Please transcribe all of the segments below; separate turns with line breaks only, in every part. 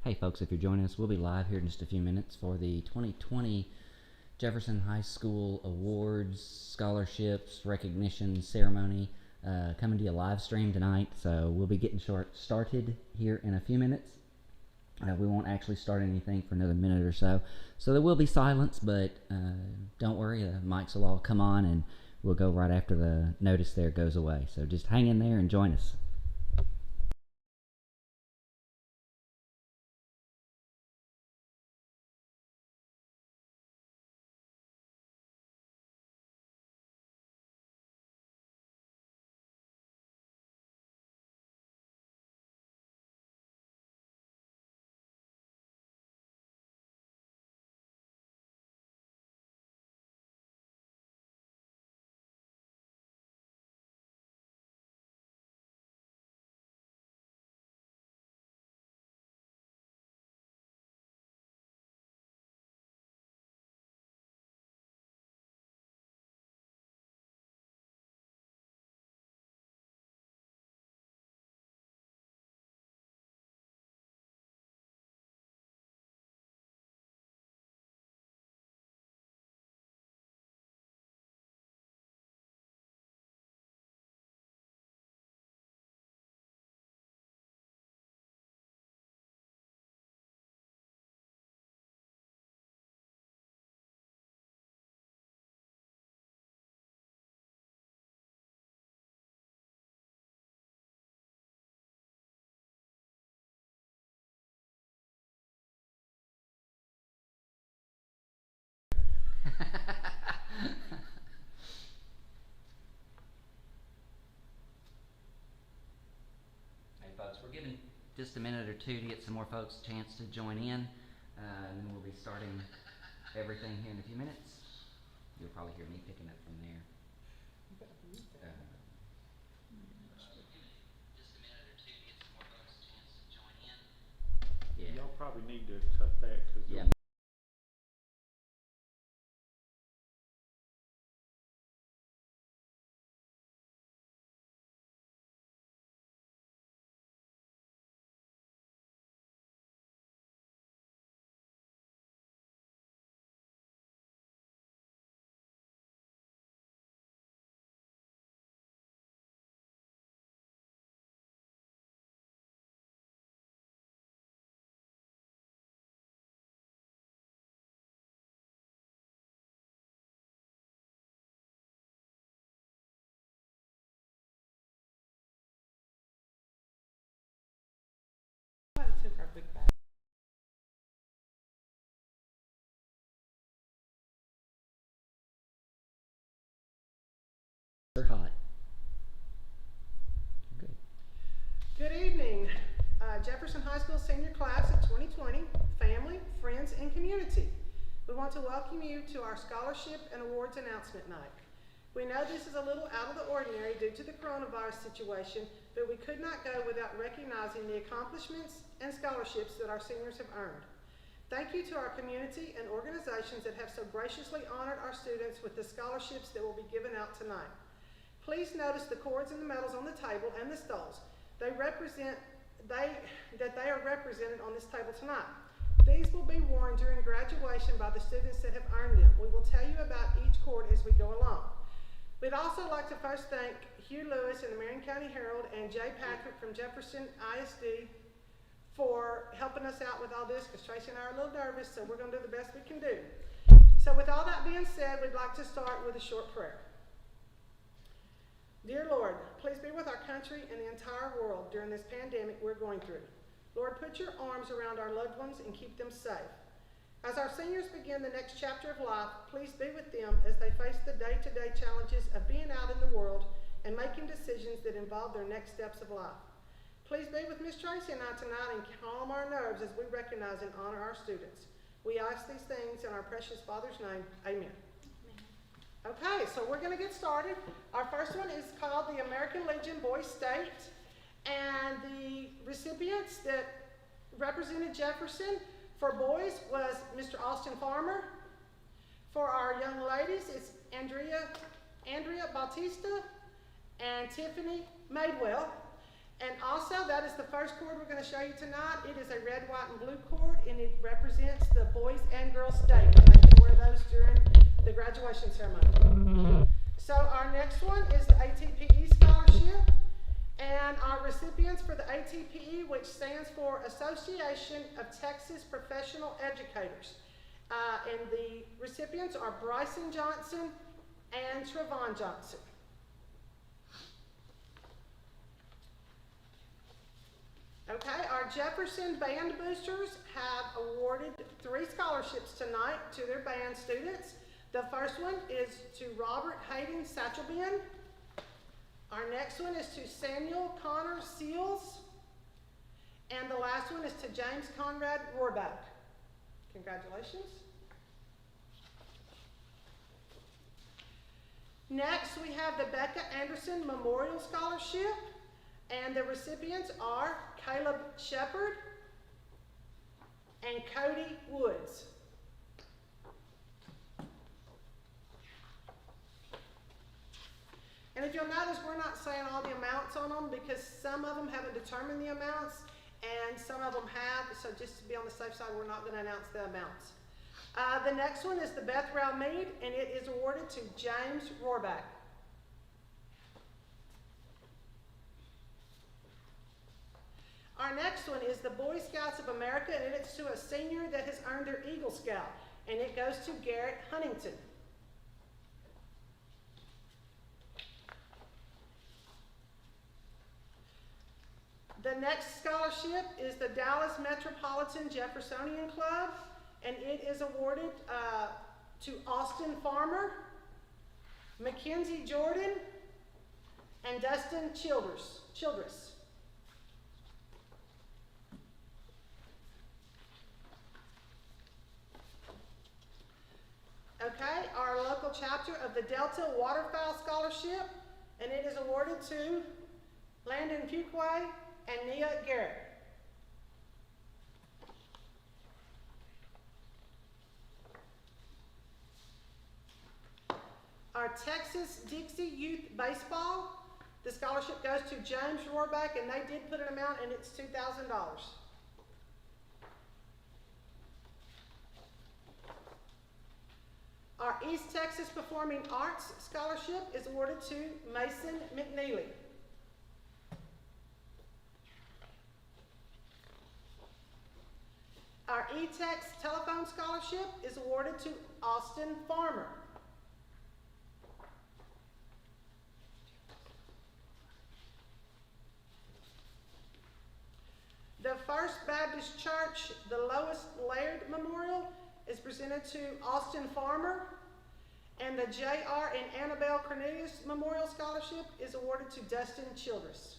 Hey folks, if you're joining us, we'll be live here in just a few minutes for the 2020 Jefferson High School Awards, Scholarships, Recognition Ceremony coming to you live stream tonight. So we'll be getting started here in a few minutes. We won't actually start anything for another minute or so. So there will be silence, but don't worry, the mics will all come on and we'll go right after the notice there goes away. So just hang in there and join us. Hey folks, we're giving just a minute or two to get some more folks a chance to join in, and then we'll be starting everything here in a few minutes. You'll probably hear me picking up from there. Just a minute or two to get some more folks a chance to join in. Yeah.
Y'all probably need to cut that because
yeah.
Took our big bag.
They're hot. Good.
Good evening, Jefferson High School senior class of 2020, family, friends, and community. We want to welcome you to our scholarship and awards announcement night. We know this is a little out of the ordinary due to the coronavirus situation, but we could not go without recognizing the accomplishments and scholarships that our seniors have earned. Thank you to our community and organizations that have so graciously honored our students with the scholarships that will be given out tonight. Please notice the cords and the medals on the table and the stoles. They are represented on this table tonight. These will be worn during graduation by the students that have earned them. We will tell you about each cord as we go along. We'd also like to first thank Hugh Lewis and the Marion County Herald and Jay Patrick from Jefferson ISD for helping us out with all this, because Tracy and I are a little nervous, so we're going to do the best we can do. So with all that being said, we'd like to start with a short prayer. Dear Lord, please be with our country and the entire world during this pandemic we're going through. Lord, put your arms around our loved ones and keep them safe. As our seniors begin the next chapter of life, please be with them as they face the day-to-day challenges of being out in the world and making decisions that involve their next steps of life. Please be with Miss Tracy and I tonight and calm our nerves as we recognize and honor our students. We ask these things in our precious Father's name. Amen. Okay, so we're going to get started. Our first one is called the American Legion Boys State, and the recipients that represented Jefferson for boys was Mr. Austin Farmer. For our young ladies, it's Andrea Bautista and Tiffany Madewell. And also, that is the first cord we're going to show you tonight. It is a red, white, and blue cord, and it represents the boys and girls stadium. They can wear those during the graduation ceremony. So our next one is the ATPE scholarship, and our recipients for the ATPE, which stands for Association of Texas Professional Educators. And the recipients are Bryson Johnson and Travon Johnson. Okay, our Jefferson band boosters have awarded 3 scholarships tonight to their band students. The first one is to Robert Hayden Satchelben. Our next one is to Samuel Connor Seals. And the last one is to James Conrad Rohrbeck. Congratulations. Next, we have the Becca Anderson Memorial Scholarship. And the recipients are Caleb Shepard and Cody Woods. And if you'll notice, we're not saying all the amounts on them because some of them haven't determined the amounts and some of them have, so just to be on the safe side, we're not going to announce the amounts. The next one is the Beth Rowell Mead, and it is awarded to James Rohrbeck. Our next one is the Boy Scouts of America, and it's to a senior that has earned their Eagle Scout, and it goes to Garrett Huntington. The next scholarship is the Dallas Metropolitan Jeffersonian Club, and it is awarded to Austin Farmer, Mackenzie Jordan, and Dustin Childress. Okay, our local chapter of the Delta Waterfowl Scholarship, and it is awarded to Landon Fuquay and Nia Garrett. Our Texas Dixie Youth Baseball, the scholarship goes to James Rohrbeck, and they did put an amount, and it's $2,000. Our East Texas Performing Arts Scholarship is awarded to Mason McNeely. Our E-Tex Telephone Scholarship is awarded to Austin Farmer. The First Baptist Church, the Lois Laird Memorial, is presented to Austin Farmer, and the J.R. and Annabelle Cornelius Memorial Scholarship is awarded to Dustin Childress.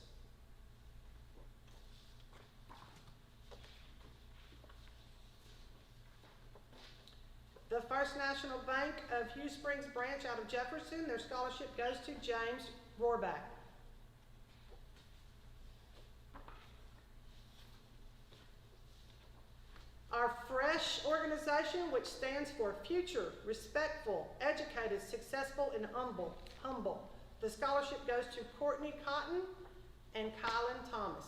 The First National Bank of Hugh Springs branch out of Jefferson, their scholarship goes to James Rohrbeck. Our FRESH organization, which stands for Future, Respectful, Educated, Successful, and Humble. The scholarship goes to Courtney Cotton and Kylan Thomas.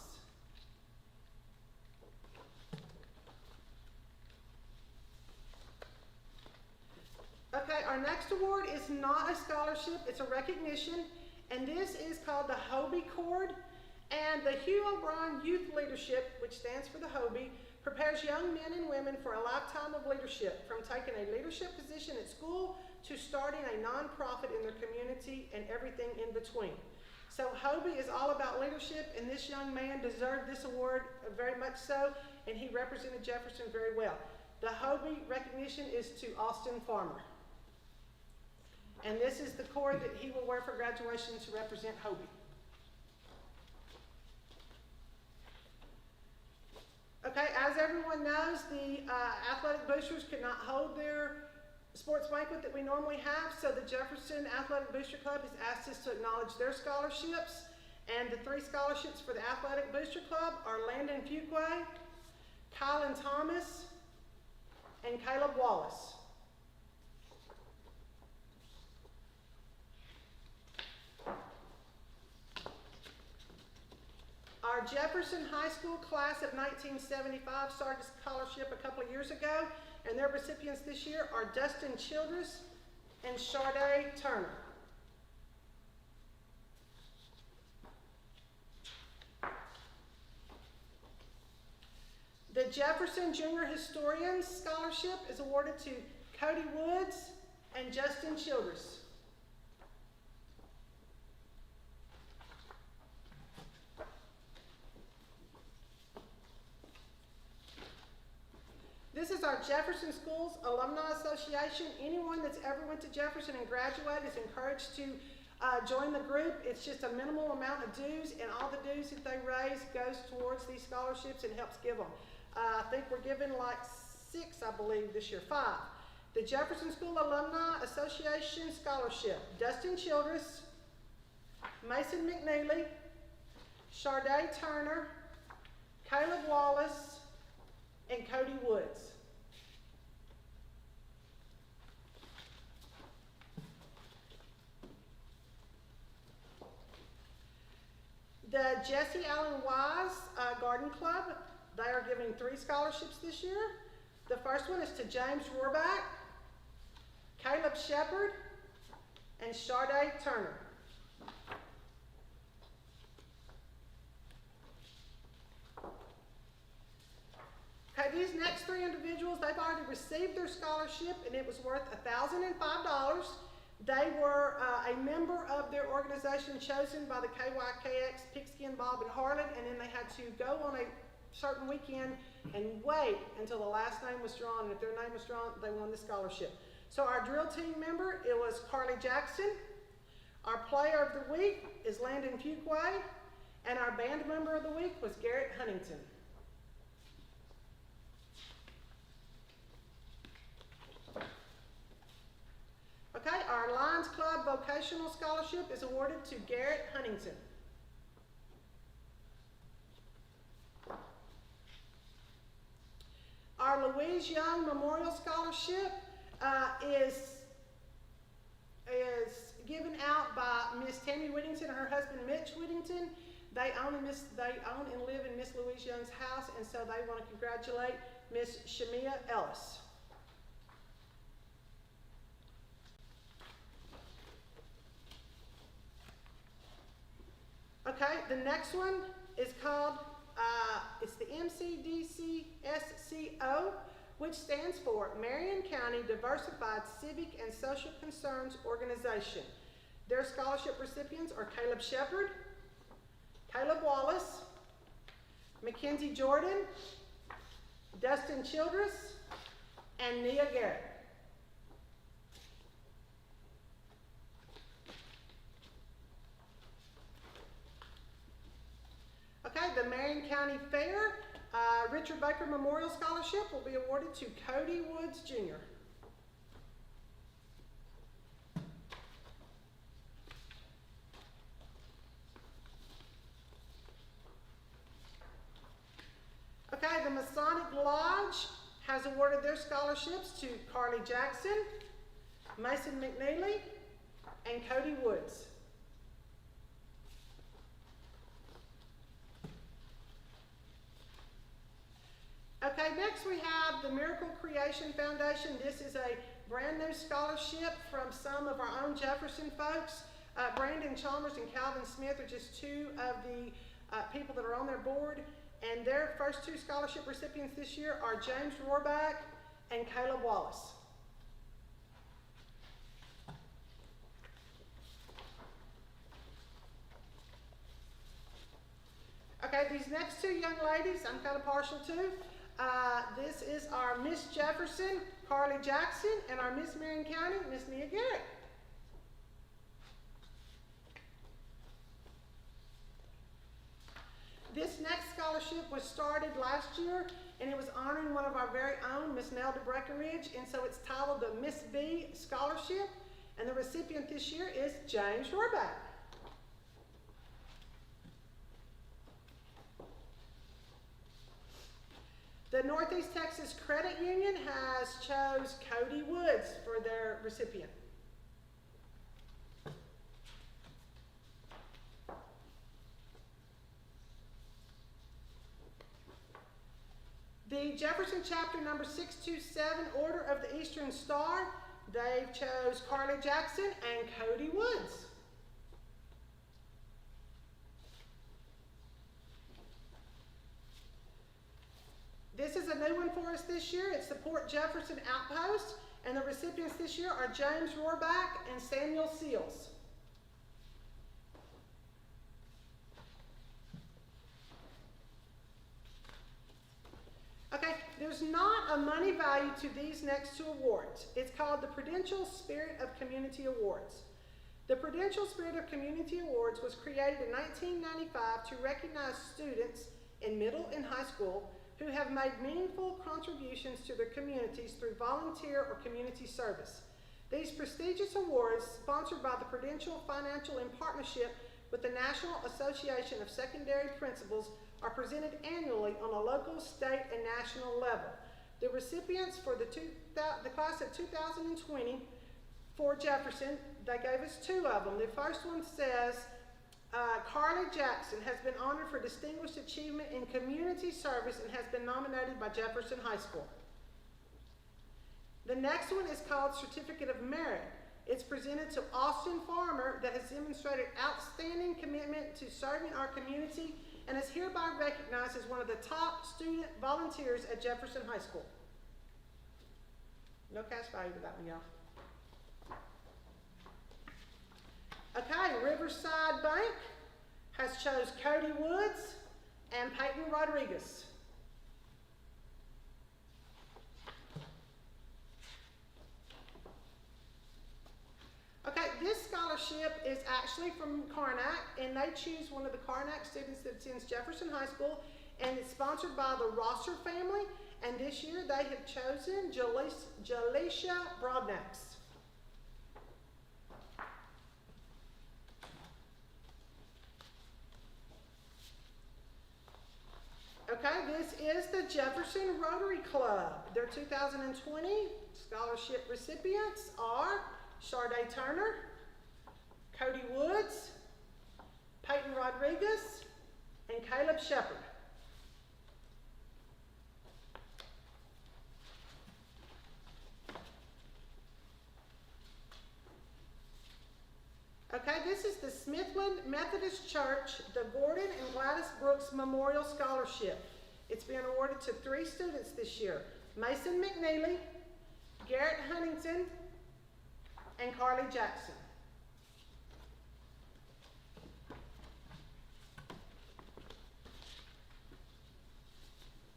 Okay, our next award is not a scholarship, it's a recognition, and this is called the Hobie Cord. And the Hugh O'Brien Youth Leadership, which stands for the Hobie, prepares young men and women for a lifetime of leadership, from taking a leadership position at school to starting a nonprofit in their community and everything in between. So Hobie is all about leadership, and this young man deserved this award very much so, and he represented Jefferson very well. The Hobie recognition is to Austin Farmer. And this is the cord that he will wear for graduation to represent Hobie. Okay, as everyone knows, the athletic boosters could not hold their sports banquet that we normally have, so the Jefferson Athletic Booster Club has asked us to acknowledge their scholarships. And the 3 scholarships for the Athletic Booster Club are Landon Fuquay, Kylan Thomas, and Caleb Wallace. Our Jefferson High School class of 1975 started a scholarship a couple of years ago, and their recipients this year are Dustin Childress and Sade Turner. The Jefferson Junior Historians Scholarship is awarded to Cody Woods and Justin Childress. This is our Jefferson Schools Alumni Association. Anyone that's ever went to Jefferson and graduated is encouraged to join the group. It's just a minimal amount of dues, and all the dues that they raise goes towards these scholarships and helps give them. I think we're giving like 6, I believe, this year, 5. The Jefferson School Alumni Association Scholarship, Dustin Childress, Mason McNeely, Sade Turner, Caleb Wallace, and Cody Woods. The Jesse Allen Wise Garden Club, they are giving 3 scholarships this year. The first one is to James Rohrback, Caleb Shepard, and Sade Turner. Okay, these next 3 individuals, they've already received their scholarship, and it was worth $1,005. They were a member of their organization chosen by the KYKX, Pigskin, Bob, and Harlan, and then they had to go on a certain weekend and wait until the last name was drawn, and if their name was drawn, they won the scholarship. So our drill team member, it was Carly Jackson. Our player of the week is Landon Fuquay, and our band member of the week was Garrett Huntington. Okay, our Lions Club Vocational Scholarship is awarded to Garrett Huntington. Our Louise Young Memorial Scholarship is given out by Miss Tammy Whittington and her husband Mitch Whittington. They own and live in Miss Louise Young's house, and so they want to congratulate Miss Shamia Ellis. Okay, the next one is called, it's the MCDCSCO, which stands for Marion County Diversified Civic and Social Concerns Organization. Their scholarship recipients are Caleb Shepard, Caleb Wallace, Mackenzie Jordan, Dustin Childress, and Nia Garrett. Okay, the Marion County Fair Richard Baker Memorial Scholarship will be awarded to Cody Woods, Jr. Okay, the Masonic Lodge has awarded their scholarships to Carly Jackson, Mason McNeely, and Cody Woods. Okay, next we have the Miracle Creation Foundation. This is a brand new scholarship from some of our own Jefferson folks. Brandon Chalmers and Calvin Smith are just 2 of the people that are on their board. And their first 2 scholarship recipients this year are James Rohrback and Caleb Wallace. Okay, these next 2 young ladies I'm kind of partial to. This is our Miss Jefferson, Carly Jackson, and our Miss Marion County, Miss Nia Garrett. This next scholarship was started last year, and it was honoring one of our very own, Miss Nelda Breckenridge, and so it's titled the Miss B Scholarship, and the recipient this year is James Rohrback. The Northeast Texas Credit Union has chose Cody Woods for their recipient. Jefferson chapter number 627, Order of the Eastern Star, they chose Carly Jackson and Cody Woods. This is a new one for us this year. It's the Port Jefferson Outpost, and the recipients this year are James Rohrback and Samuel Seals. Okay, there's not a money value to these next two awards. It's called the Prudential Spirit of Community Awards. The Prudential Spirit of Community Awards was created in 1995 to recognize students in middle and high school who have made meaningful contributions to their communities through volunteer or community service. These prestigious awards, sponsored by the Prudential Financial in partnership with the National Association of Secondary Principals, are presented annually on a local, state, and national level. The recipients for the class of 2020 for Jefferson, they gave us two of them. The first one says, Carly Jackson has been honored for distinguished achievement in community service and has been nominated by Jefferson High School. The next one is called Certificate of Merit. It's presented to Austin Farmer that has demonstrated outstanding commitment to serving our community and is hereby recognized as one of the top student volunteers at Jefferson High School. No cash value to that one, y'all. Okay, Riverside Bank has chose Cody Woods and Payton Rodriguez. Okay, this scholarship is actually from Karnak, and they choose one of the Karnak students that attends Jefferson High School, and it's sponsored by the Rosser family, and this year they have chosen Jalisha Broadnax. Okay, this is the Jefferson Rotary Club. Their 2020 scholarship recipients are Sharday Turner, Cody Woods, Payton Rodriguez, and Caleb Shepard. Okay, this is the Smithland Methodist Church, the Gordon and Gladys Brooks Memorial Scholarship. It's been awarded to 3 students this year: Mason McNeely, Garrett Huntington, and Carly Jackson.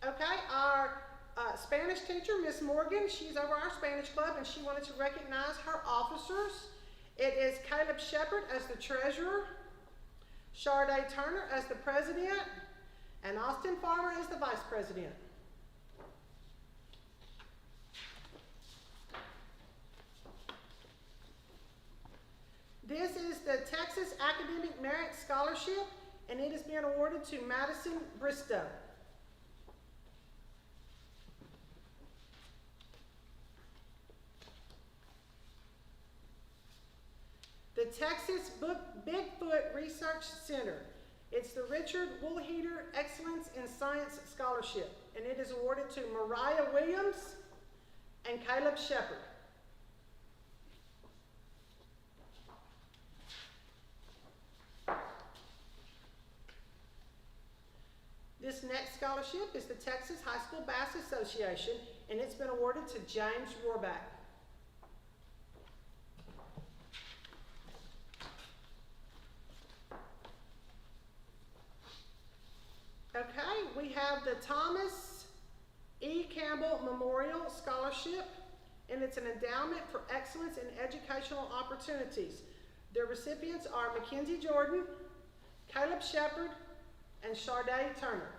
Okay, our Spanish teacher, Miss Morgan, she's over our Spanish club, and she wanted to recognize her officers. It is Caleb Shepard as the treasurer, Sharday Turner as the president, and Austin Farmer as the vice president. This is the Texas Academic Merit Scholarship, and it is being awarded to Madison Bristow. The Texas Bigfoot Research Center. It's the Richard Woolheater Excellence in Science Scholarship, and it is awarded to Mariah Williams and Caleb Shepard. This next scholarship is the Texas High School Bass Association, and it's been awarded to James Rohrback. Okay, we have the Thomas E. Campbell Memorial Scholarship, and it's an endowment for excellence in educational opportunities. The recipients are Mackenzie Jordan, Caleb Shepard, and Sharday Turner.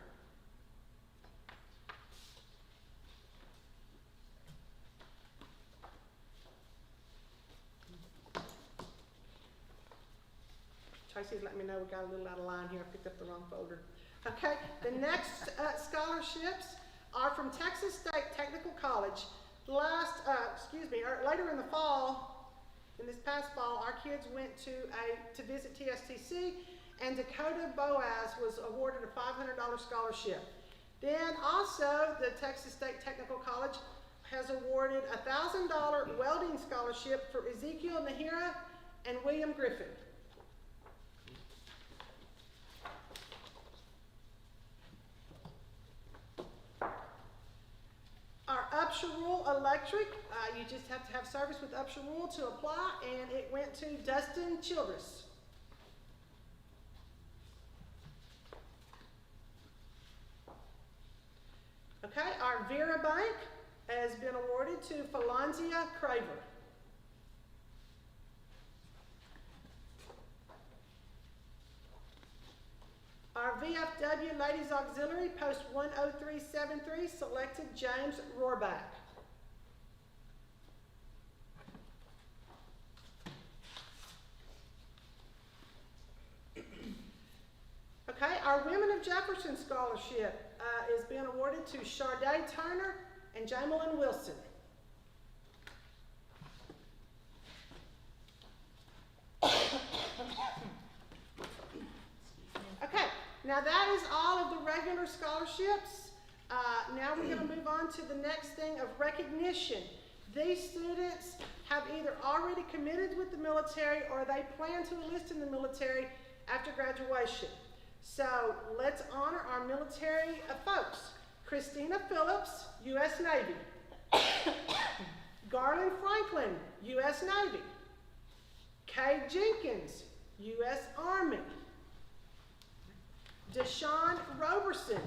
Tracy's letting me know we got a little out of line here. I picked up the wrong folder. Okay, the next scholarships are from Texas State Technical College. Later in the fall, in this past fall, our kids went to visit TSTC, and Dakota Boaze was awarded a $500 scholarship. Then also, the Texas State Technical College has awarded a $1,000 welding scholarship for Ezekiel Nahira and William Griffin. Our Upshur Rural Electric, you just have to have service with Upshur Rural to apply, and it went to Dustin Childress. Okay, our Vera Bank has been awarded to Falanzia Craver. Our VFW Ladies Auxiliary, post 10373, selected James Rohrback. Okay, our Women of Jefferson Scholarship is being awarded to Sharday Turner and Jamelyn Wilson. Okay, now that is all of the regular scholarships. Now we're going to move on to the next thing of recognition. These students have either already committed with the military or they plan to enlist in the military after graduation. So let's honor our military folks. Christina Phillips, U.S. Navy. Garland Franklin, U.S. Navy. Kay Jenkins, U.S. Army. Deshaun Roberson,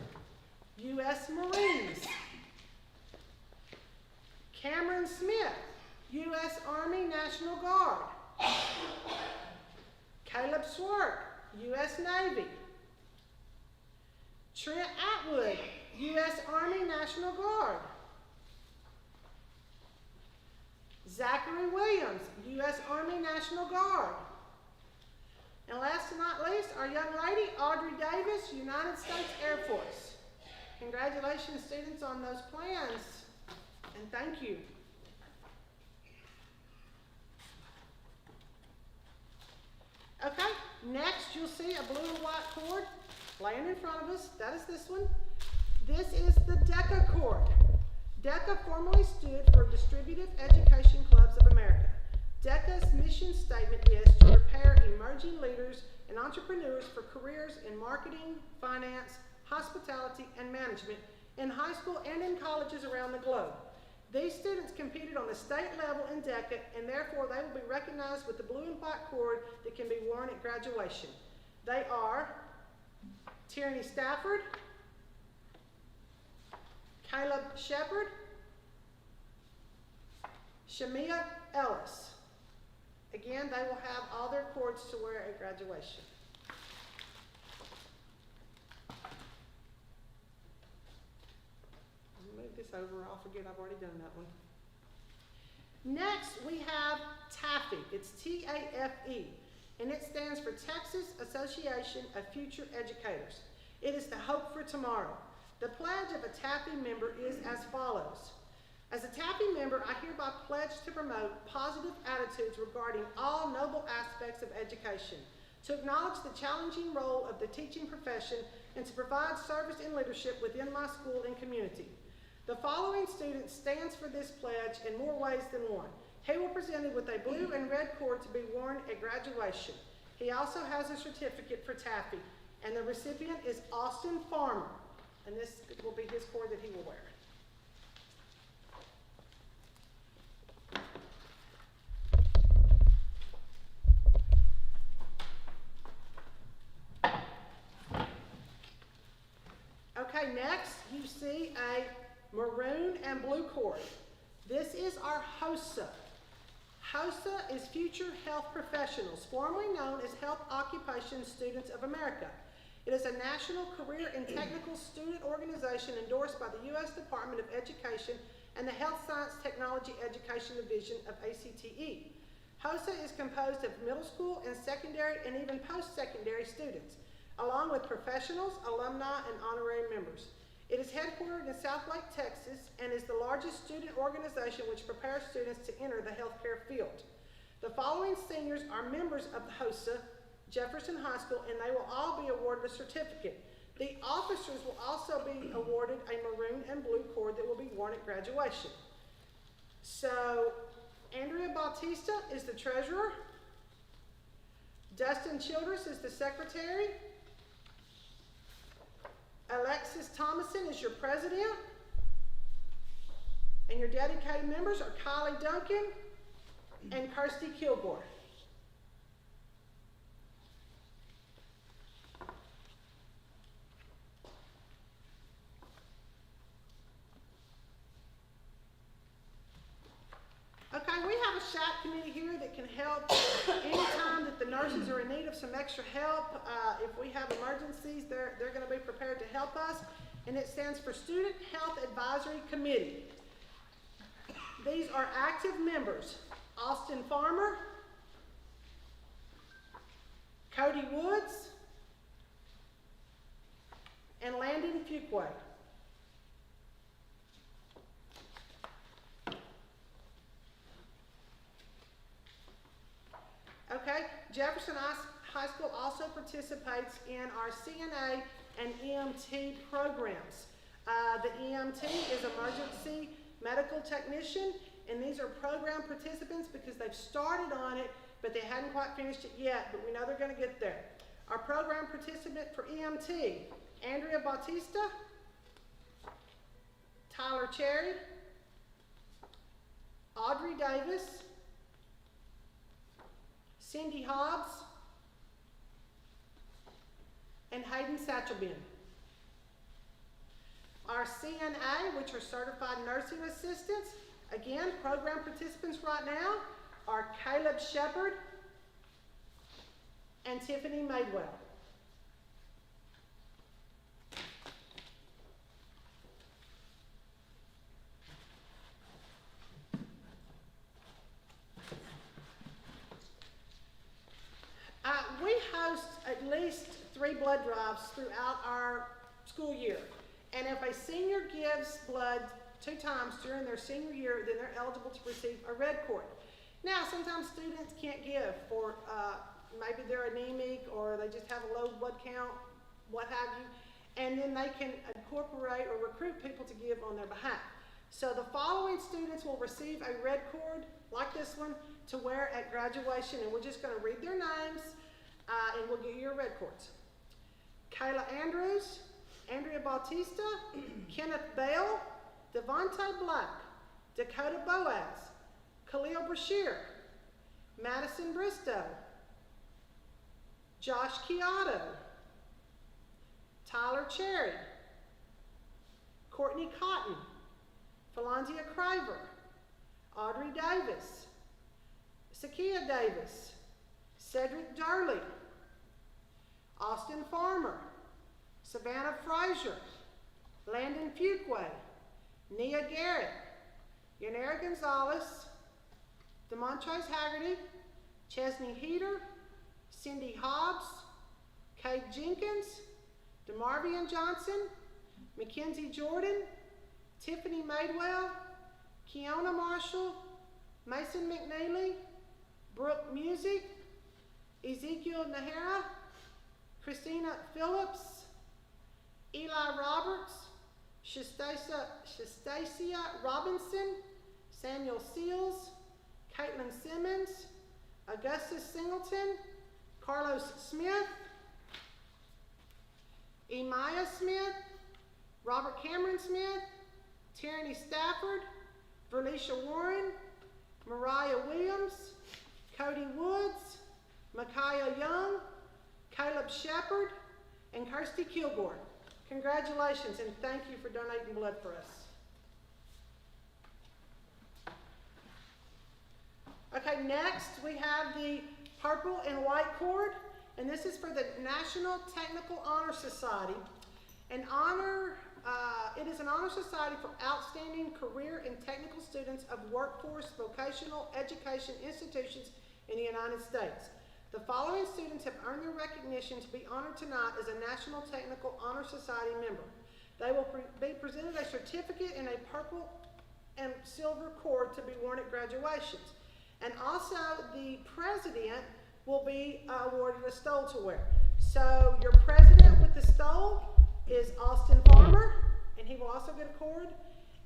U.S. Marines. Cameron Smith, U.S. Army National Guard. Caleb Swart, U.S. Navy. Trent Atwood, U.S. Army National Guard. Zachary Williams, U.S. Army National Guard. And last but not least, our young lady, Audrey Davis, United States Air Force. Congratulations, students, on those plans, and thank you. Okay, next you'll see a blue and white cord laying in front of us. That is this one. This is the DECA cord. DECA formerly stood for Distributive Education Clubs of America. DECA's mission statement is to prepare emerging leaders and entrepreneurs for careers in marketing, finance, hospitality, and management in high school and in colleges around the globe. These students competed on the state level in DECA, and therefore they will be recognized with the blue and white cord that can be worn at graduation. They are Tierney Stafford, Caleb Shepard, Shamia Ellis. Again, they will have all their cords to wear at graduation. I'll move this over, I'll forget I've already done that one. Next, we have TAFE. It's T-A-F-E, and it stands for Texas Association of Future Educators. It is the hope for tomorrow. The pledge of a TAFE member is as follows. As a TAFE member, I hereby pledge to promote positive attitudes regarding all noble aspects of education, to acknowledge the challenging role of the teaching profession, and to provide service and leadership within my school and community. The following student stands for this pledge in more ways than one. He will be presented with a blue and red cord to be worn at graduation. He also has a certificate for TAFE, and the recipient is Austin Farmer, and this will be his cord that he will wear. Okay, next you see a maroon and blue cord. This is our HOSA. HOSA is Future Health Professionals, formerly known as Health Occupation Students of America. It is a national career and technical student organization endorsed by the U.S. Department of Education and the Health Science Technology Education Division of ACTE. HOSA is composed of middle school and secondary and even post-secondary students, along with professionals, alumni, and honorary members. It is headquartered in South Lake, Texas, and is the largest student organization which prepares students to enter the healthcare field. The following seniors are members of the HOSA, Jefferson High School, and they will all be awarded a certificate. The officers will also be awarded a maroon and blue cord that will be worn at graduation. So, Andrea Bautista is the treasurer. Dustin Childress is the secretary. Alexis Thomason is your president. And your dedicated members are Kylie Duncan and Kirstie Kilgore. Okay, we have a SHAC committee here that can help anytime that the nurses are in need of some extra help. If we have emergencies, they're going to be prepared to help us. And it stands for Student Health Advisory Committee. These are active members: Austin Farmer, Cody Woods, and Landon Fuquay. Okay, Jefferson High School also participates in our CNA and EMT programs. The EMT is Emergency Medical Technician, and these are program participants because they've started on it, but they hadn't quite finished it yet, but we know they're going to get there. Our program participant for EMT, Andrea Bautista, Tyler Cherry, Audrey Davis, Cindy Hobbs, and Hayden Satchelbin. Our CNA, which are Certified Nursing Assistants, again, program participants right now are Caleb Shepard and Tiffany Madewell. We host at least 3 blood drives throughout our school year. And if a senior gives blood 2 times during their senior year, then they're eligible to receive a red cord. Now, sometimes students can't give for, maybe they're anemic or they just have a low blood count, what have you, and then they can incorporate or recruit people to give on their behalf. So the following students will receive a red cord, like this one, to wear at graduation, and we're just going to read their names, and we'll give you your red cords. Kayla Andrews, Andrea Bautista, Kenneth Bell, Devontae Black, Dakota Boaze, Khalil Brasher, Madison Bristow, Josh Chiato, Tyler Cherry, Courtney Cotton, Philanzia Craver, Audrey Davis, Sakia Davis, Cedric Durley, Austin Farmer, Savannah Frazier, Landon Fuquay, Nia Garrett, Yannira Gonzalez, Demontrez Haggerty, Chesney Heater, Cindy Hobbs, Kate Jenkins, DeMarvian Johnson, Mackenzie Jordan, Tiffany Madewell, Kiona Marshall, Mason McNeely, Brooke Music, Ezekiel Nahara, Christina Phillips, Eli Roberts, Shastacia Robinson, Samuel Seals, Caitlin Simmons, Augustus Singleton, Carlos Smith, Emaya Smith, Robert Cameron Smith, Tierney Stafford, Verlisha Warren, Mariah Williams, Cody Woods, Micaiah Young, Caleb Shepard, and Kirstie Kilgore. Congratulations, and thank you for donating blood for us. Okay, next we have the purple and white cord, and this is for the National Technical Honor Society. It is an honor society for outstanding career and technical students of workforce vocational education institutions in the United States. The following students have earned their recognition to be honored tonight as a National Technical Honor Society member. They will be presented a certificate in a purple and silver cord to be worn at graduations. And also the president will be awarded a stole to wear. So your president with the stole is Austin Farmer, and he will also get a cord.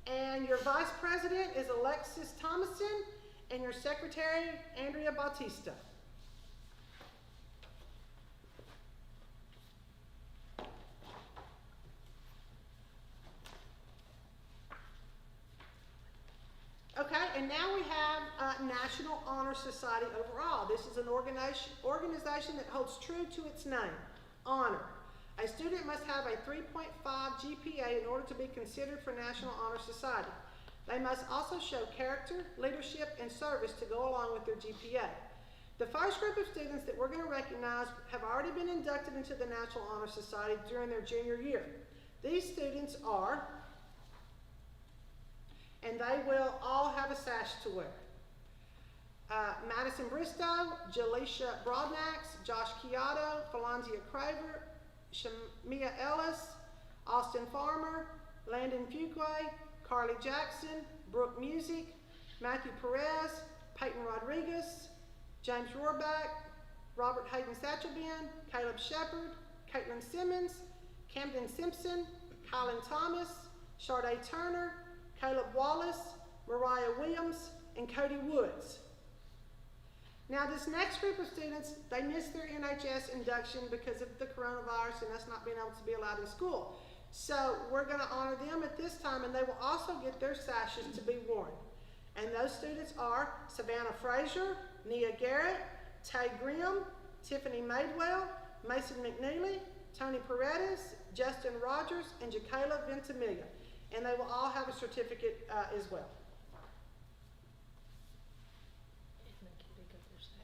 And your vice president is Alexus Thomason, and your secretary, Andrea Bautista. Okay, and now we have National Honor Society overall. This is an organization that holds true to its name, honor. A student must have a 3.5 GPA in order to be considered for National Honor Society. They must also show character, leadership, and service to go along with their GPA. The first group of students that we're going to recognize have already been inducted into the National Honor Society during their junior year. These students are, and they will all have a sash to wear. Madison Bristow, Jalisha Broadnax, Josh Chiato, Falanzia Craver, Shamia Ellis, Austin Farmer, Landon Fuquay, Carly Jackson, Brooke Music, Matthew Perez, Payton Rodriguez, James Rohrback, Robert Hayden Satchelbin, Caleb Shepard, Caitlin Simmons, Camden Simpson, Kylan Thomas, Sharday Turner, Caleb Wallace, Mariah Williams, and Cody Woods. Now this next group of students, they missed their NHS induction because of the coronavirus and us not being able to be allowed in school. So we're going to honor them at this time, and they will also get their sashes to be worn. And those students are Savannah Frazier, Nia Garrett, Tay Grimm, Tiffany Madewell, Mason McNeely, Tony Paredes, Justin Rogers, and Jayla Ventimiglia. And they will all have a certificate as well.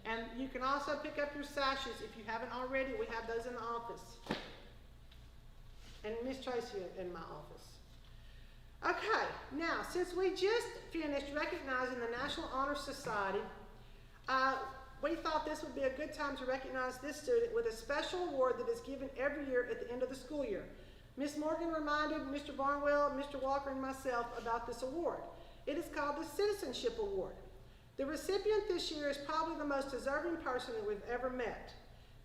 And you can also pick up your sashes if you haven't already. We have those in the office. And Miss Tracy in my office. Okay, now since we just finished recognizing the National Honor Society, we thought this would be a good time to recognize this student with a special award that is given every year at the end of the school year. Ms. Morgan reminded Mr. Barnwell, Mr. Walker, and myself about this award. It is called the Citizenship Award. The recipient this year is probably the most deserving person that we've ever met.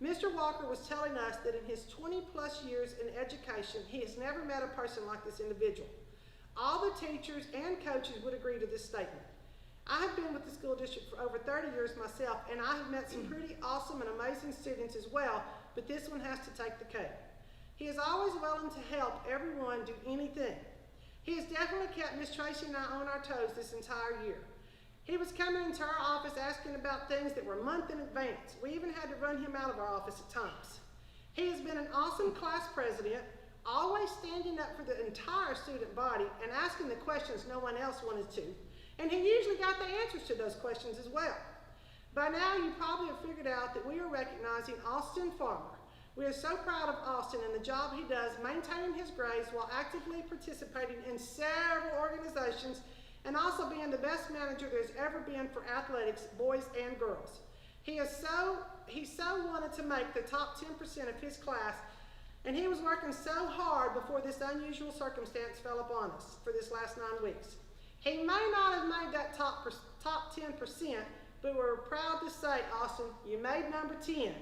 Mr. Walker was telling us that in his 20-plus years in education, he has never met a person like this individual. All the teachers and coaches would agree to this statement. I have been with the school district for over 30 years myself, and I have met some pretty awesome and amazing students as well, but this one has to take the cake. He is always willing to help everyone do anything. He has definitely kept Miss Tracy and I on our toes this entire year. He was coming into our office asking about things that were a month in advance. We even had to run him out of our office at times. He has been an awesome class president, always standing up for the entire student body and asking the questions no one else wanted to. And he usually got the answers to those questions as well. By now, you probably have figured out that we are recognizing Austin Farmer. We are so proud of Austin and the job he does maintaining his grades while actively participating in several organizations and also being the best manager there's ever been for athletics, boys and girls. He so wanted to make the top 10% of his class, and he was working so hard before this unusual circumstance fell upon us for this last 9 weeks. He may not have made that top 10%, but we're proud to say, Austin, you made number 10.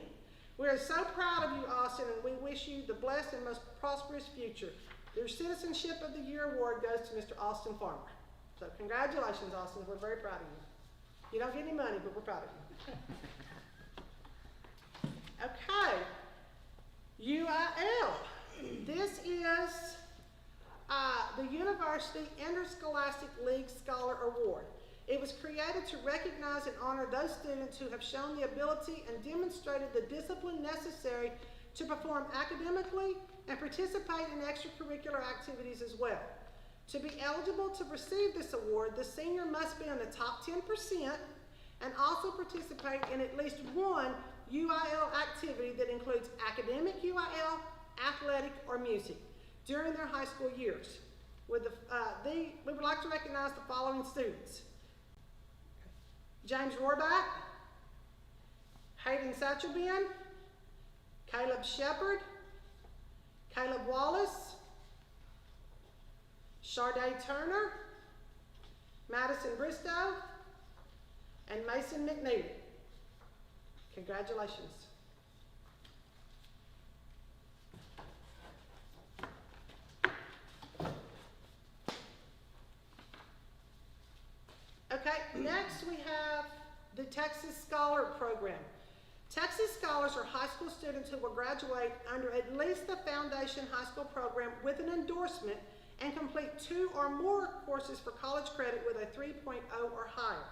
We are so proud of you, Austin, and we wish you the blessed and most prosperous future. Your Citizenship of the Year award goes to Mr. Austin Farmer. So congratulations, Austin. We're very proud of you. You don't get any money, but we're proud of you. Okay. UIL. This is the University Interscholastic League Scholar Award. It was created to recognize and honor those students who have shown the ability and demonstrated the discipline necessary to perform academically and participate in extracurricular activities as well. To be eligible to receive this award, the senior must be in the top 10% and also participate in at least one UIL activity that includes academic UIL, athletic, or music during their high school years. We would like to recognize the following students. James Rohrback, Hayden Satchelbin, Caleb Shepard, Caleb Wallace, Sharday Turner, Madison Bristow, and Mason McNeely. Congratulations. Okay, next we have the Texas Scholar Program. Texas Scholars are high school students who will graduate under at least the Foundation High School program with an endorsement and complete 2 or more courses for college credit with a 3.0 or higher.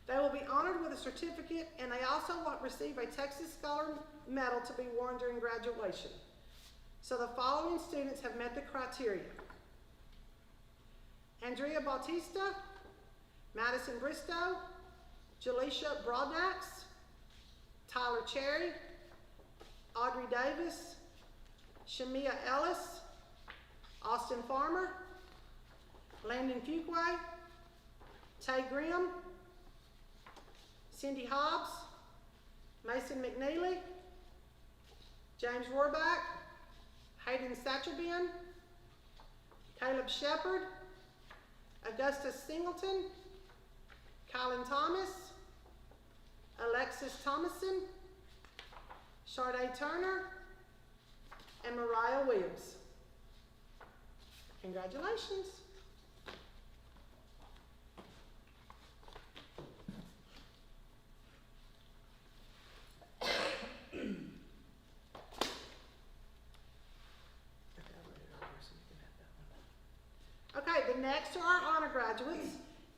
They will be honored with a certificate, and they also will receive a Texas Scholar Medal to be worn during graduation. So the following students have met the criteria: Andrea Bautista, Madison Bristow, Jalisha Broadnax, Tyler Cherry, Audrey Davis, Shamia Ellis, Austin Farmer, Landon Fuqua, Tay Grimm, Cindy Hobbs, Mason McNeely, James Rohrback, Hayden Satcherbin, Caleb Shepard, Augustus Singleton, Kylan Thomas, Alexis Thomason, Sharday Turner, and Mariah Williams. Congratulations. Okay, the next are our honor graduates,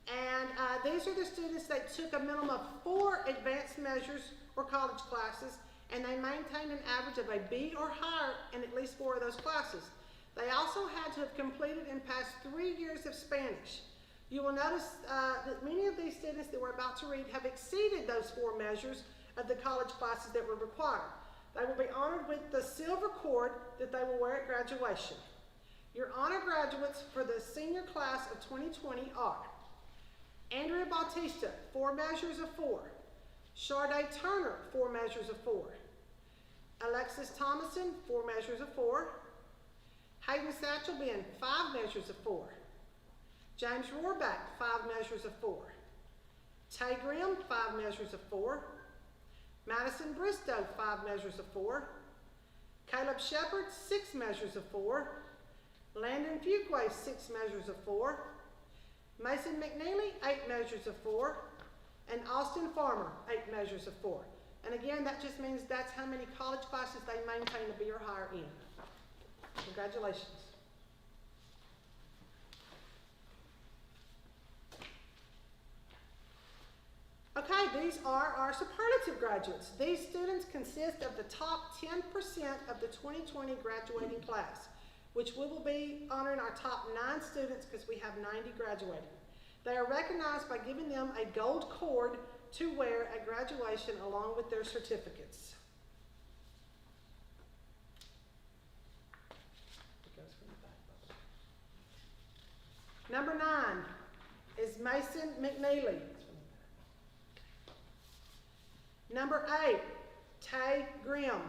and these are the students that took a minimum of 4 advanced measures or college classes, and they maintained an average of a B or higher in at least 4 of those classes. They also had to have completed and passed 3 years of Spanish. You will notice that many of these students that we're about to read have exceeded those 4 measures of the college classes that were required. They will be honored with the silver cord that they will wear at graduation. Your honor graduates for the senior class of 2020 are Andrea Bautista, 4 measures of 4. Sharday Turner, 4 measures of 4. Alexis Thomason, 4 measures of 4. Hayden Satcherbin, 5 measures of 4. James Rohrback, 5 measures of 4. Tay Grimm, 5 measures of 4. Madison Bristow, 5 measures of 4. Caleb Shepard, 6 measures of 4. Landon Fuqua, 6 measures of 4. Mason McNeely, 8 measures of 4. And Austin Farmer, 8 measures of 4. And again, that just means that's how many college classes they maintain a B or higher in. Congratulations. Okay, these are our superlative graduates. These students consist of the top 10% of the 2020 graduating class, which we will be honoring our top 9 students because we have 90 graduating. They are recognized by giving them a gold cord to wear at graduation along with their certificates. Number 9 is Mason McNeely. Number 8, Tay Grimm.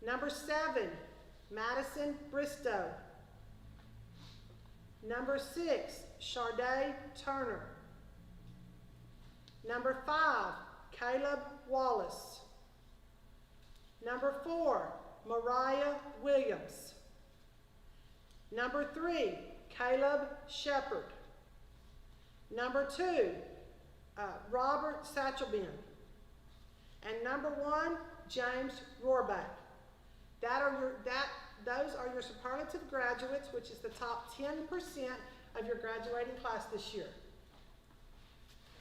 Number 7, Madison Bristow. Number 6, Sharday Turner. Number 5, Caleb Wallace. Number 4, Mariah Williams. Number 3, Caleb Shepard. Number 2, Robert Satcherbin. And number 1, James Rohrback. Those are your superlative graduates, which is the top 10% of your graduating class this year.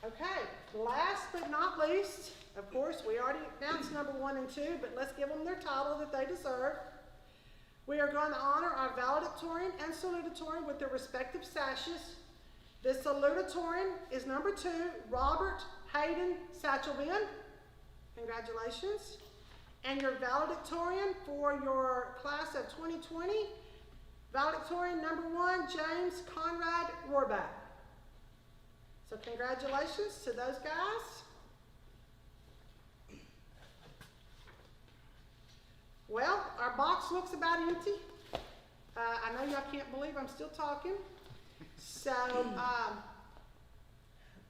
Okay, last but not least, of course, we already announced number 1 and 2, but let's give them their title that they deserve. We are going to honor our valedictorian and salutatorian with their respective sashes. The salutatorian is number 2, Robert Hayden Satcherbin. Congratulations. And your valedictorian for your class of 2020, valedictorian number 1, James Conrad Rohrback. So congratulations to those guys. Well, our box looks about empty. I know y'all can't believe I'm still talking. So,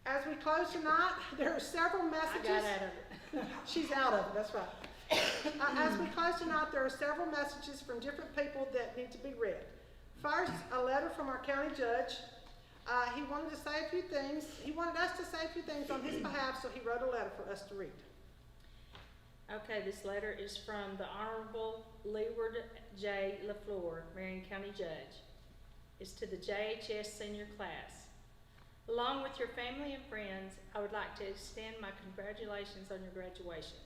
as we close tonight, there are several messages.
I got out of it.
She's out of it, that's right. As we close tonight, there are several messages from different people that need to be read. First, a letter from our county judge, He wanted to say a few things. He wanted us to say a few things on his behalf, so he wrote a letter for us to read.
Okay, this letter is from the Honorable Leeward J. LaFleur, Marion County Judge. It's to the JHS senior class. Along with your family and friends, I would like to extend my congratulations on your graduation.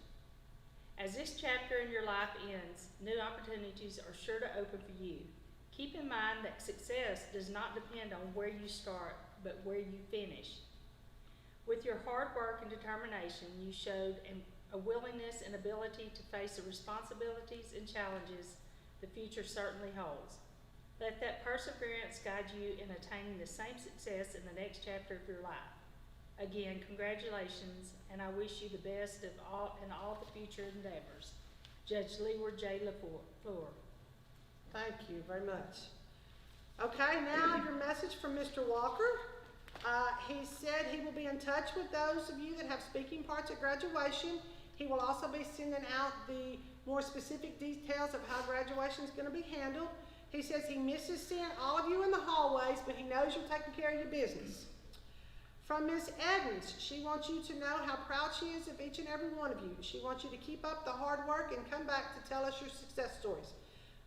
As this chapter in your life ends, new opportunities are sure to open for you. Keep in mind that success does not depend on where you start, but where you finish. With your hard work and determination, you showed a willingness and ability to face the responsibilities and challenges the future certainly holds. Let that perseverance guide you in attaining the same success in the next chapter of your life. Again, congratulations, and I wish you the best of all in all the future endeavors. Judge Leeward J. LaFleur.
Thank you very much. Okay, now your message from Mr. Walker. He said he will be in touch with those of you that have speaking parts at graduation. He will also be sending out the more specific details of how graduation is going to be handled. He says he misses seeing all of you in the hallways, but he knows you're taking care of your business. From Ms. Evans, she wants you to know how proud she is of each and every one of you. She wants you to keep up the hard work and come back to tell us your success stories.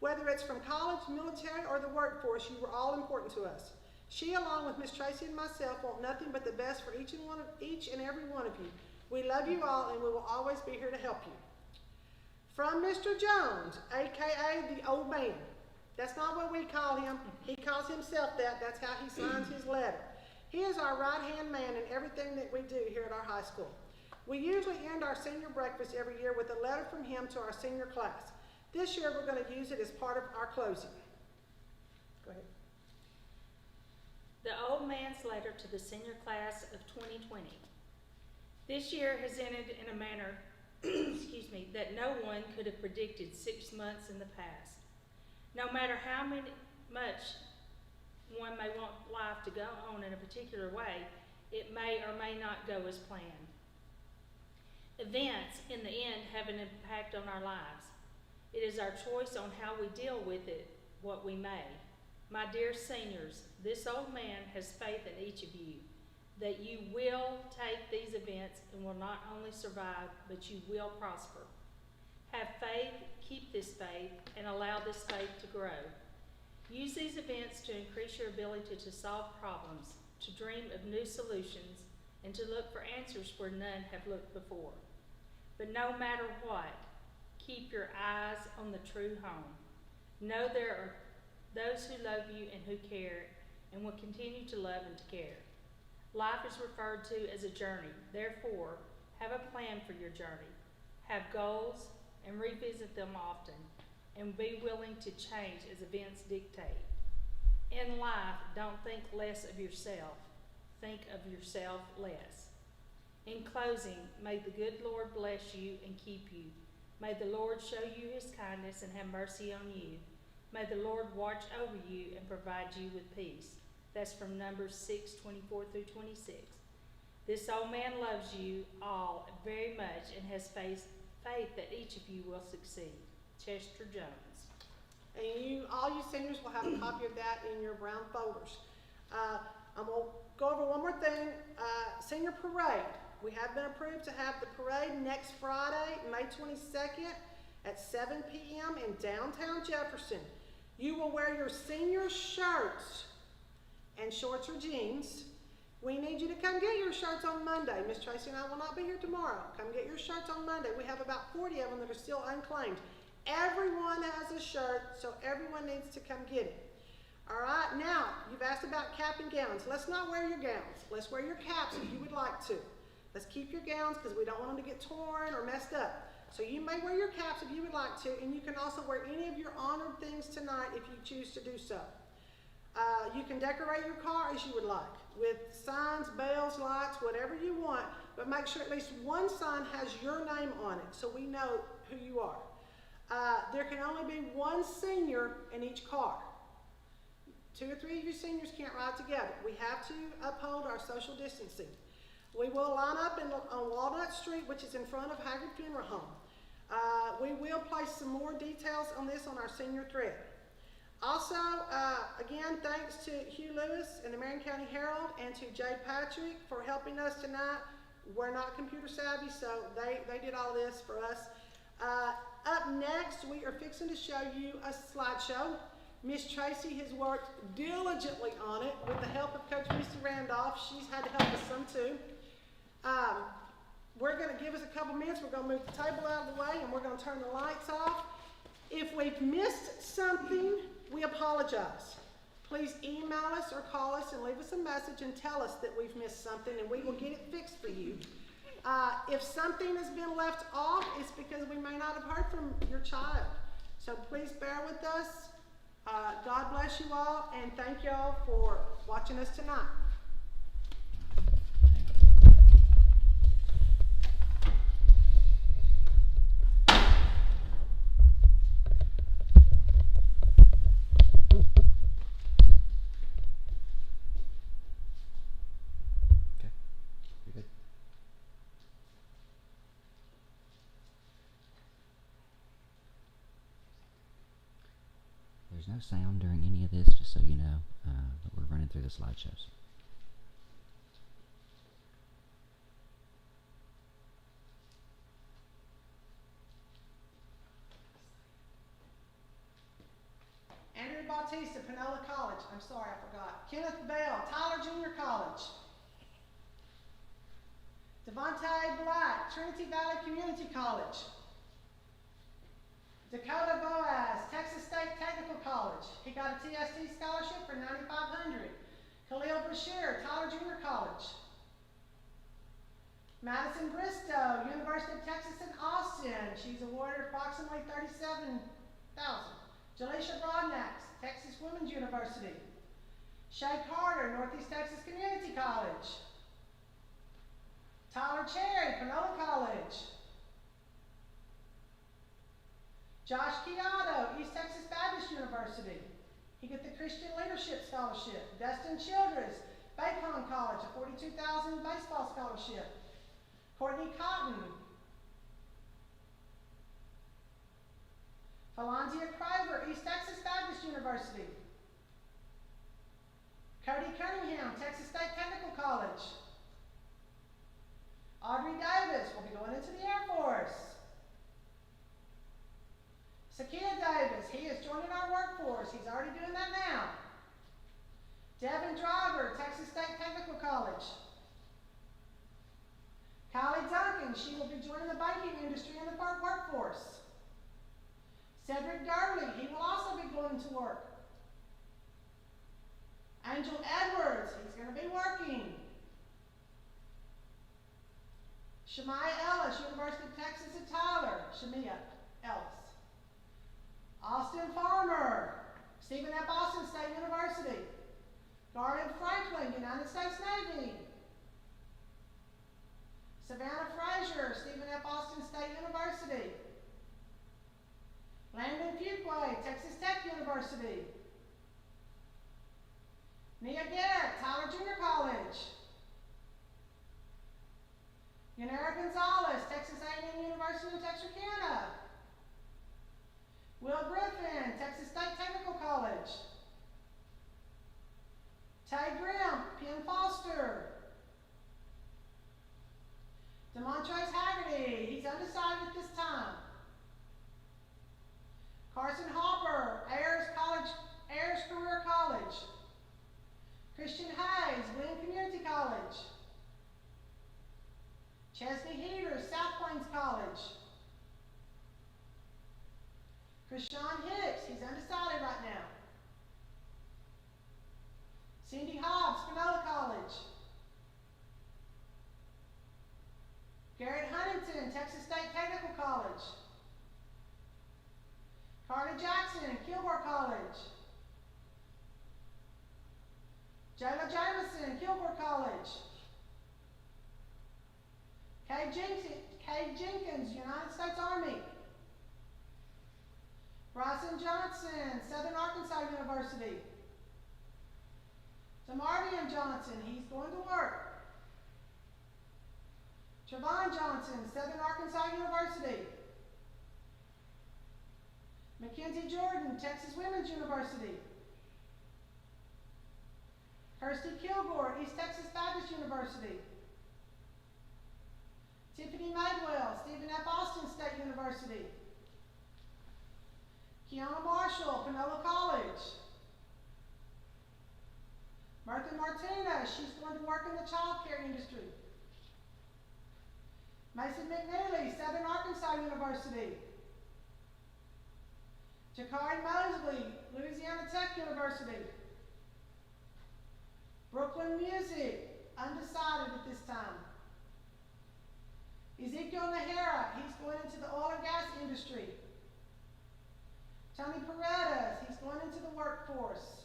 Whether it's from college, military, or the workforce, you were all important to us. She, along with Miss Tracy and myself, want nothing but the best for each and every one of you. We love you all, and we will always be here to help you. From Mr. Jones, aka the old man. That's not what we call him. He calls himself that. That's how he signs his letter. He is our right-hand man in everything that we do here at our high school. We usually end our senior breakfast every year with a letter from him to our senior class. This year, we're going to use it as part of our closing. Go ahead.
The old man's letter to the senior class of 2020. This year has ended in a manner, that no one could have predicted 6 months in the past. No matter how much one may want life to go on in a particular way, it may or may not go as planned. Events, in the end, have an impact on our lives. It is our choice on how we deal with it, what we may. My dear seniors, this old man has faith in each of you, that you will take these events and will not only survive, but you will prosper. Have faith, keep this faith, and allow this faith to grow. Use these events to increase your ability to solve problems, to dream of new solutions, and to look for answers where none have looked before. But no matter what, keep your eyes on the true home. Know there are those who love you and who care, and will continue to love and to care. Life is referred to as a journey. Therefore, have a plan for your journey. Have goals and revisit them often, and be willing to change as events dictate. In life, don't think less of yourself. Think of yourself less. In closing, may the good Lord bless you and keep you. May the Lord show you his kindness and have mercy on you. May the Lord watch over you and provide you with peace. That's from Numbers 6:24 through 26. This old man loves you all very much and has faith that each of you will succeed. Chester Jones.
And all you seniors will have a copy of that in your brown folders. I'm going to go over one more thing. Senior parade. We have been approved to have the parade next Friday, May 22nd at 7 p.m. in downtown Jefferson. You will wear your senior shirts and shorts or jeans. We need you to come get your shirts on Monday. Miss Tracy and I will not be here tomorrow. Come get your shirts on Monday. We have about 40 of them that are still unclaimed. Everyone has a shirt, so everyone needs to come get it. All right, now, you've asked about cap and gowns. Let's not wear your gowns. Let's wear your caps if you would like to. Let's keep your gowns because we don't want them to get torn or messed up. So you may wear your caps if you would like to, and you can also wear any of your honored things tonight if you choose to do so. You can decorate your car as you would like, with signs, bells, lights, whatever you want, but make sure at least one sign has your name on it so we know who you are. There can only be one senior in each car. 2 or 3 of you seniors can't ride together. We have to uphold our social distancing. We will line up on Walnut Street, which is in front of Haggard Funeral Home. We will place some more details on this on our senior thread. Also, again, thanks to Hugh Lewis and the Marion County Herald and to Jay Patrick for helping us tonight. We're not computer savvy, so they did all this for us. Up next, we are fixing to show you a slideshow. Miss Tracy has worked diligently on it with the help of Coach Misty Randolph. She's had to help us some too. We're going to give us a couple minutes. We're going to move the table out of the way and we're going to turn the lights off. If we've missed something, we apologize. Please email us or call us and leave us a message and tell us that we've missed something and we will get it fixed for you. If something has been left off, it's because we may not have heard from your child. So please bear with us. God bless you all and thank you all for watching us tonight.
There's no sound during any of this, just so you know, but we're running through the slideshows.
Andrew Bautista, Panola College. I'm sorry, I forgot. Kenneth Bell, Tyler Junior College. Devontae Black, Trinity Valley Community College. Dakota Boaze, Texas State Technical College. He got a TST scholarship for $9,500. Khalil Brasher, Tyler Junior College. Madison Bristow, University of Texas in Austin. She's awarded approximately $37,000. Jalisha Broadnax, Texas Women's University. Shea Carter, Northeast Texas Community College. Tyler Cherry, Panola College. Josh Chiato, East Texas Baptist University. He got the Christian Leadership Scholarship. Dustin Childress, Bacon College, a $42,000 baseball scholarship. Courtney Cotton. Valantia Craver, East Texas Baptist University. Cody Cunningham, Texas State Technical College. Audrey Davis will be going into the Air Force. Sakia Davis, he is joining our workforce. He's already doing that now. Devin Driver, Texas State Technical College. Kylie Duncan, she will be joining the banking industry in the workforce. Cedric Durley, he will also be going to work. Angel Edwards, he's going to be working. Shemaya Ellis, University of Texas at Tyler. Shemaya Ellis. Austin Farmer, Stephen F. Austin State University. Garland Franklin, United States Navy. Savannah Frazier, Stephen F. Austin State University. Landon Fuquay, Texas Tech University. Nia Garrett, Tyler Junior College. Yannira Gonzalez, Texas A&M University in Texarkana. Will Griffin, Texas State Technical College. Tay Grimm, Penn Foster. DeMontrez Haggerty, he's undecided at this time. Carson Hopper, Ayers Career College. Christian Hayes, Glenn Community College. Chesney Heater, South Plains College. Krishawn Hicks, he's undecided right now. Cindy Hobbs, Panola College. Garrett Huntington, Texas State Technical College. Carter Jackson, Kilgore College. Jayla Jamison, Kilgore College. Kay Jenkins, United States Army. Bryson Johnson, Southern Arkansas University. Tamarvian Johnson, he's going to work. Travon Johnson, Southern Arkansas University. Mackenzie Jordan, Texas Women's University. Kirstie Kilgore, East Texas Baptist University. Tiffany Madewell, Stephen F. Austin State University. Kiana Marshall, Panola College. Martha Martinez, she's going to work in the child care industry. Mason McNeely, Southern Arkansas University. Jakari Mosley, Louisiana Tech University. Brooklyn Music, undecided at this time. Ezekiel Nahara, he's going into the oil and gas industry. Tony Paredes, he's going into the workforce.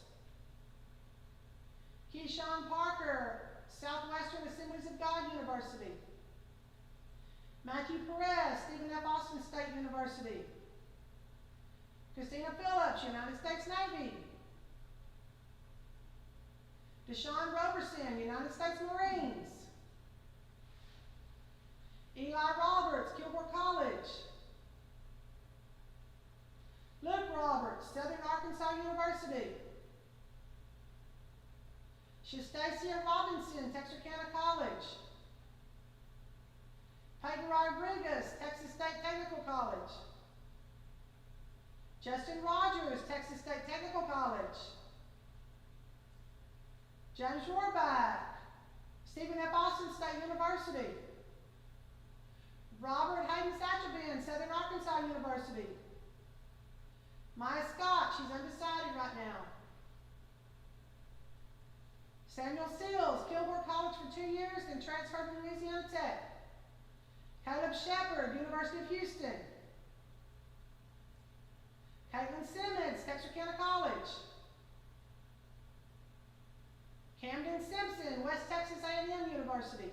Keyshawn Parker, Southwestern Assemblies of God University. Matthew Perez, Stephen F. Austin State University. Christina Phillips, United States Navy. Deshaun Roberson, United States Marines. Eli Roberts, Kilgore College. Luke Roberts, Southern Arkansas University. Shastacia Robinson, Texarkana College. Payton Rodriguez, Texas State Technical College. Justin Rogers, Texas State Technical College. James Rohrback, Stephen F. Austin State University. Robert Hayden Satcherbin, Southern Arkansas University. Mya Scott, she's undecided right now. Samuel Seals, Kilgore College for 2 years, then transferred to Louisiana Tech. Caleb Shepard, University of Houston. Caitlin Simmons, Texarkana College. Camden Simpson, West Texas A&M University.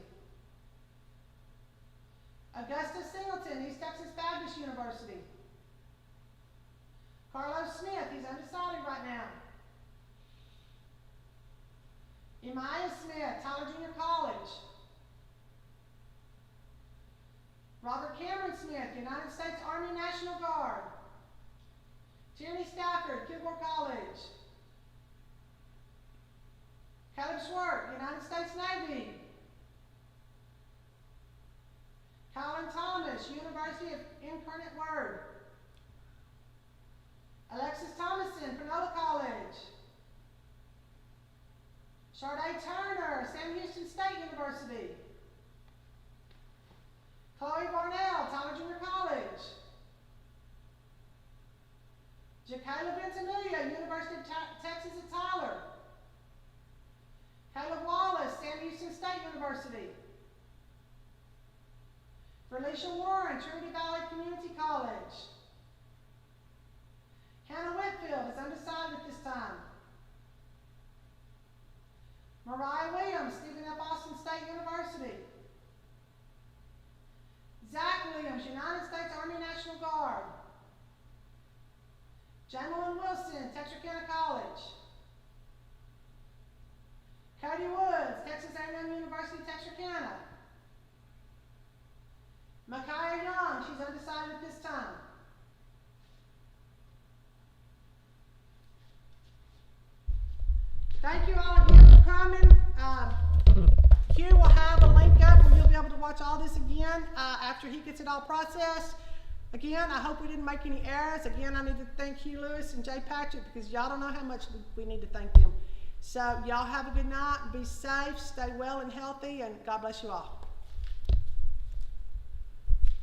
Augusta Singleton, East Texas Baptist University. Carlos Smith, he's undecided right now. Emiah Smith, Tyler Junior College. Robert Cameron Smith, United States Army National Guard. Tierney Stafford, Kilgore College. Caleb Schwartz, United States Navy. Colin Thomas, University of Incarnate Word. Alexis Thomason, Panola College. Sharday Turner, Sam Houston State University. Chloe Barnell, Tyler Junior College. Jayla Ventimiglia, University of Texas at Tyler. Caleb Wallace, Sam Houston State University. Felicia Warren, Trinity Valley Community College. Hannah Whitfield is undecided at this time. Mariah Williams, Stephen F. Austin State University. Zach Williams, United States Army National Guard. Jamelyn Wilson, Texarkana College. Cody Woods, Texas A&M University, Texarkana. Micaiah Young, she's undecided at this time. Thank you all again for coming. Q will have a link up where you'll be able to watch all this again after he gets it all processed. Again, I hope we didn't make any errors. Again, I need to thank Hugh Lewis and Jay Patrick because y'all don't know how much we need to thank them. So y'all have a good night. Be safe, stay well and healthy, and God bless you all.